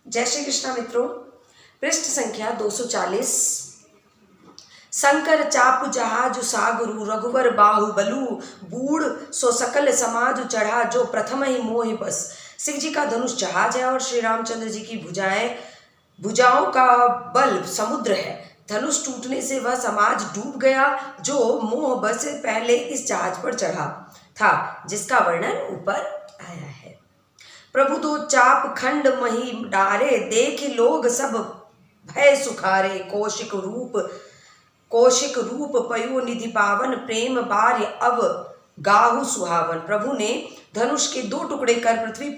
जय श्री कृष्णा मित्रों। पृष्ठ संख्या 240। शंकर चापु जहाजु सागरु रघुवर बाहुबलु बूढ़ सो सकल समाज चढ़ा जो प्रथम ही मोहि बस। शिव जी का धनुष जहाज है और श्री रामचंद्र जी की भुजाओं का बल समुद्र है। धनुष टूटने से वह समाज डूब गया जो मोह बस पहले इस जहाज पर चढ़ा था, जिसका वर्णन ऊपर आया है। प्रभु तो चाप खंड मही डारे देख लोग सब भय सुखारे। कौशिक रूप पयो निधि पावन प्रेम बार्य अब गाहु सुहावन। प्रभु ने धनुष के 2 टुकड़े कर पृथ्वी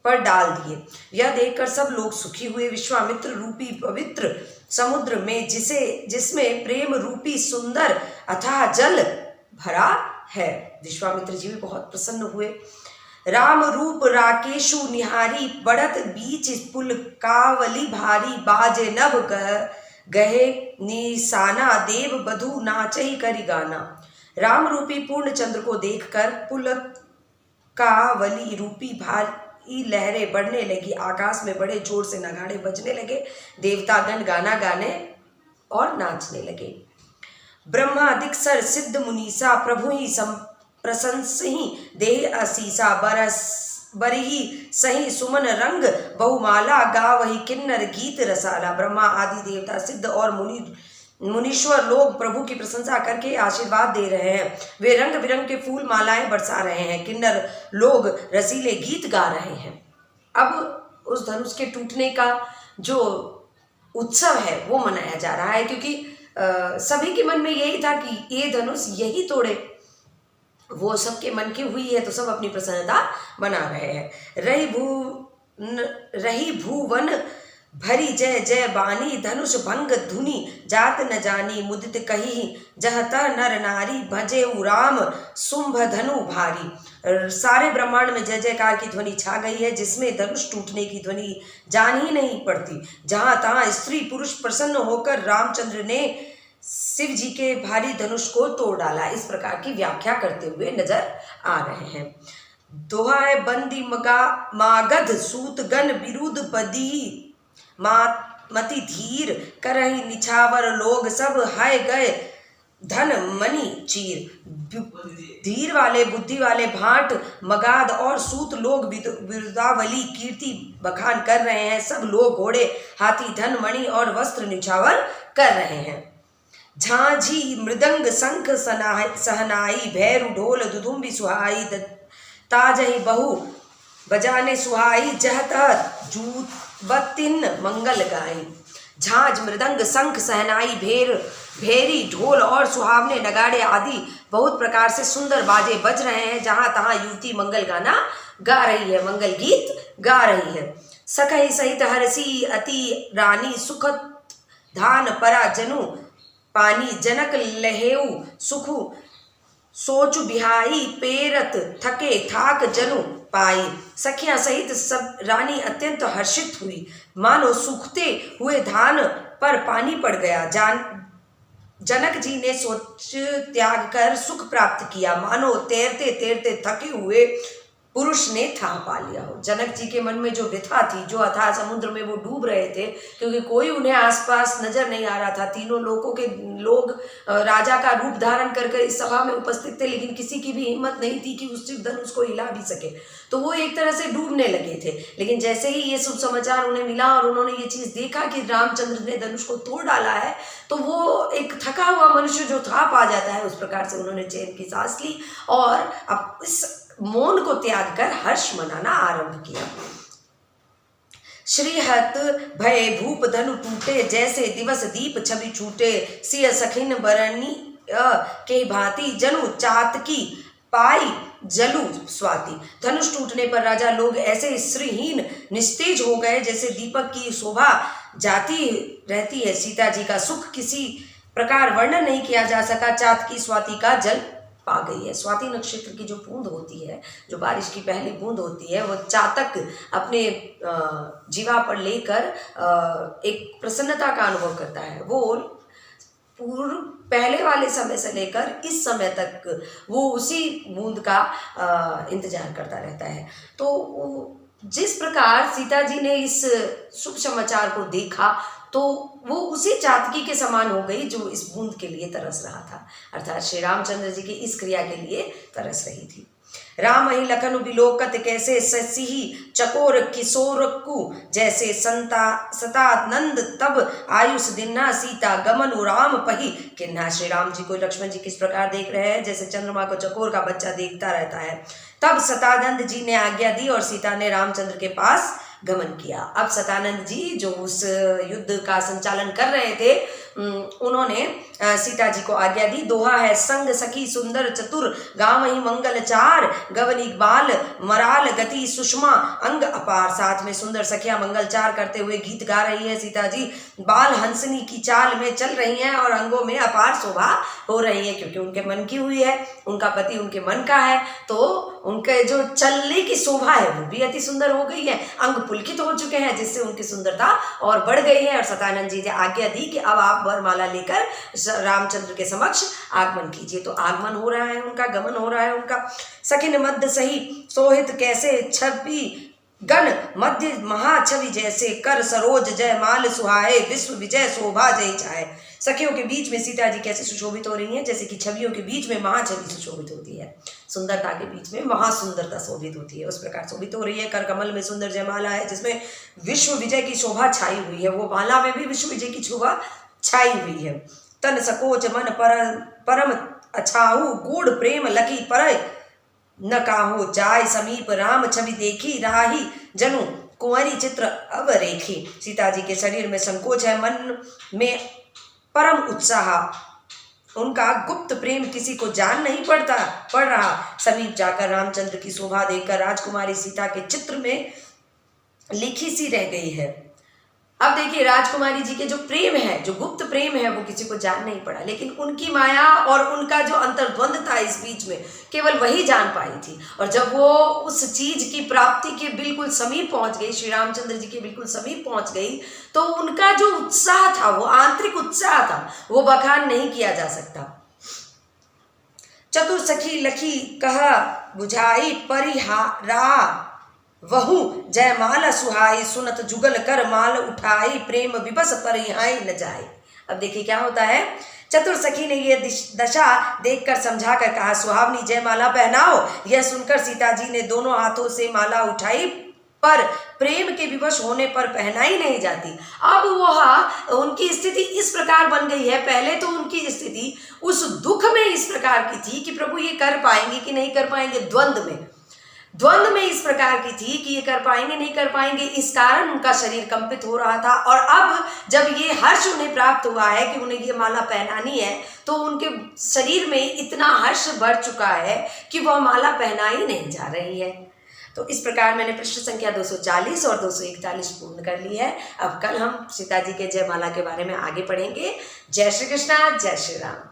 पर डाल दिए। यह देखकर सब लोग सुखी हुए। विश्वामित्र रूपी पवित्र समुद्र में जिसमें प्रेम रूपी सुंदर अथाह जल भरा है, विश्वामित्र जी भी बहुत प्रसन्न हुए। राम रूप राकेशु निहारी बढ़त बीच पुल कावली भारी। बाजे नभ गहे निशाना देव बधु नाचई करी गाना। राम रूपी पूर्ण चंद्र को देखकर पुल कावली रूपी भारी लहरें बढ़ने लगी। आकाश में बड़े जोर से नगाड़े बजने लगे। देवतागण गाना गाने और नाचने लगे। ब्रह्मा दिक्सर सिद्ध मुनीसा प्रभु ही प्रशंसहि देह असीसा। बरही सही सुमन रंग बहुमाला गावहि किन्नर गीत रसाला। ब्रह्मा आदि देवता सिद्ध और मुनीश्वर लोग प्रभु की प्रशंसा करके आशीर्वाद दे रहे हैं। वे रंग बिरंग के फूल मालाएं बरसा रहे हैं। किन्नर लोग रसीले गीत गा रहे हैं। अब उस धनुष के टूटने का जो उत्सव है वो मनाया जा रहा है, क्योंकि सभी के मन में यही था कि ये धनुष यही तोड़े। वो सबके मन की हुई है तो सब अपनी प्रसन्नता मना रहे हैं। रही भुवन भरी जय जय बानी धनुष भंग धुनि जात न जानी। मुदित कही जहत नर नारी भजे राम शुंभ धनु भारी। सारे ब्रह्मांड में जय जयकार की ध्वनि छा गई है, जिसमें धनुष टूटने की ध्वनि जान ही नहीं पड़ती। जहां तहां स्त्री पुरुष प्रसन्न होकर रामचंद्र ने शिव जी के भारी धनुष को तोड़ डाला। इस प्रकार की व्याख्या करते हुए नजर आ रहे हैं। दोहाय बंदी मागध सूत गण विरुद्ध पदी मति धीर करहि निछावर लोग सब हाय गए धन मणि चीर। धीर वाले बुद्धि वाले भाट मगाध और सूत लोग विरुदावली कीर्ति बखान कर रहे हैं। सब लोग घोड़े हाथी धन मणि और वस्त्र निछावर कर रहे हैं। झांझी मृदंग शंख सहनाई भैरु ढोल दुदुम्बी सुहाई। ताजहि बहु बजाने सुहाई जहत जूत बतिन मंगल गाई। झांझ मृदंग शंख सहनाई भेरी ढोल और सुहावने नगाड़े आदि बहुत प्रकार से सुंदर बाजे बज रहे हैं। जहां तहां युवती मंगल गाना गा रही है, मंगल गीत गा रही है। सखई सहित हरसी अति रानी सुख धान परा जनु पानी। जनक लहेऊ सुखु सोचु बिहाई पेरत थके थाक जनु पाई। सखियां सहित सब रानी अत्यंत हर्षित हुई, मानो सूखते हुए धान पर पानी पड़ गया। जनक जी ने सोच त्याग कर सुख प्राप्त किया, मानो तैरते तैरते थके हुए पुरुष ने था पा लिया हो। जनक जी के मन में जो व्यथा थी, जो अथाह समुद्र में वो डूब रहे थे, क्योंकि कोई उन्हें आसपास नजर नहीं आ रहा था। तीनों लोगों के लोग राजा का रूप धारण कर इस सभा में उपस्थित थे, लेकिन किसी की भी हिम्मत नहीं थी कि उस धनुष को हिला भी सके। तो वो एक तरह से डूबने लगे थे। लेकिन जैसे ही ये शुभ समाचार उन्हें मिला और उन्होंने ये चीज देखा कि रामचंद्र ने धनुष को तोड़ डाला है, तो वो एक थका हुआ मनुष्य जो था पा जाता है, उस प्रकार से उन्होंने चैन की सांस ली और अब इस मौन को त्याग कर हर्ष मनाना आरंभ किया। श्रीहत भय भूप धनु टूटे जैसे दिवस दीप छवि छूटे। सिय सखिन बरनी के भांति जनु चातकी पाई जलू स्वाति। धनुष टूटने पर राजा लोग ऐसे श्रीहीन निस्तेज हो गए जैसे दीपक की शोभा जाती रहती है। सीता जी का सुख किसी प्रकार वर्णन नहीं किया जा सका। चातकी स्वाति का जल पा गई है। स्वाति नक्षत्र की जो बूंद होती है, जो बारिश की पहली बूंद होती है, वो चातक अपने जीवा पर लेकर एक प्रसन्नता का अनुभव करता है। वो पूर्व पहले वाले समय से लेकर इस समय तक वो उसी बूंद का इंतजार करता रहता है। तो जिस प्रकार सीता जी ने इस शुभ समाचार को देखा तो वो उसी चातकी के समान हो गई जो इस बूंद के लिए तरस रहा था, अर्थात श्री रामचंद्र जी की इस क्रिया के लिए तरस रही थी। राम ही लखन बिलोकत कैसे सिही चकोर किशोरकु जैसे संता सतानंद तब आयुष दिन्ना सीता गमन राम पही किन्ना। श्री राम जी को लक्ष्मण जी किस प्रकार देख रहे हैं, जैसे चंद्रमा को चकोर का बच्चा देखता रहता है। तब सतानंद जी ने आज्ञा दी और सीता ने रामचंद्र के पास गमन किया। अब सतानंद जी जो उस युद्ध का संचालन कर रहे थे, उन्होंने सीता जी को आज्ञा दी। दोहा है संग सखी सुंदर चतुर गाम ही मंगल चार गवन इकबाल मराल गति सुषमा अंग अपार। साथ में सुंदर सखिया मंगलचार करते हुए गीत गा रही है सीता जी, बाल हंसनी की चाल में चल रही हैं और अंगों में अपार शोभा हो रही है, क्योंकि उनके मन की हुई है, उनका पति उनके मन का है, तो उनके जो चलने की शोभा है वो भी अति सुंदर हो गई है, अंग पुलकित हो चुके हैं, जिससे उनकी सुंदरता और बढ़ गई है। और सतानंद जी ने आज्ञा दी कि अब आप वरमाला लेकर रामचंद्र के समक्ष आगमन कीजिए। तो आगमन हो रहा है उनका, गमन हो रहा है उनका। सखिन मध्य सही सोहित कैसे छवि गण मध्य महाछवि जैसे कर सरोज जय माल सुहाए विश्व विजय शोभा जय छाए। सखियों के बीच में सीता जी कैसे सुशोभित हो रही हैं, जैसे कि छवियों के बीच में महाछवि सुशोभित होती है, सुंदरता के बीच में महासुंदरता शोभित होती है, उस प्रकार शोभित हो रही है। कर कमल में सुंदर जयमाला है जिसमें विश्व विजय की शोभा छाई हुई है, वो माला में भी विश्व विजय की शोभा छाई हुई है। तन सकोच मन परम अछाहु गूढ़ प्रेम लकी पर न काहो जाय समीप राम छवि देखी राही जनु कुंवरी चित्र अब रेखी। सीता जी के शरीर में संकोच है, मन में परम उत्साह, उनका गुप्त प्रेम किसी को जान नहीं पड़ रहा। समीप जाकर रामचंद्र की शोभा देखकर राजकुमारी सीता के चित्र में लिखी सी रह गई है। अब देखिए राजकुमारी जी के जो प्रेम है, जो गुप्त प्रेम है, वो किसी को जान नहीं पड़ा, लेकिन उनकी माया और उनका जो अंतर्द्वंद था इस बीच में केवल वही जान पाई थी। और जब वो उस चीज की प्राप्ति के बिल्कुल समीप पहुंच गई, श्री रामचंद्र जी के बिल्कुल समीप पहुंच गई, तो उनका जो उत्साह था, वो आंतरिक उत्साह था, वो बखान नहीं किया जा सकता। चतुर सखी लखी कह बुझाई परिहारा वहु जयमाला सुहाई सुनत जुगल कर माल उठाई प्रेम विबस परिहाई न जाए। अब देखिए क्या होता है, चतुर सखी ने ये दशा देखकर समझा कर कहा सुहावनी जयमाला पहनाओ। यह सुनकर सीता जी ने दोनों हाथों से माला उठाई, पर प्रेम के विवश होने पर पहनाई नहीं जाती। अब वह उनकी स्थिति इस प्रकार बन गई है, पहले तो उनकी स्थिति उस दुख में इस प्रकार की थी कि प्रभु ये कर पाएंगे कि नहीं कर पाएंगे, द्वंद्व में इस प्रकार की थी कि ये कर पाएंगे नहीं कर पाएंगे, इस कारण उनका शरीर कंपित हो रहा था। और अब जब ये हर्ष उन्हें प्राप्त हुआ है कि उन्हें ये माला पहनानी है, तो उनके शरीर में इतना हर्ष बढ़ चुका है कि वह माला पहनाई नहीं जा रही है। तो इस प्रकार मैंने पृष्ठ संख्या 240 और 241 पूर्ण कर ली है। अब कल हम सीता जी के जयमाला के बारे में आगे पढ़ेंगे। जय श्री कृष्णा, जय श्री राम।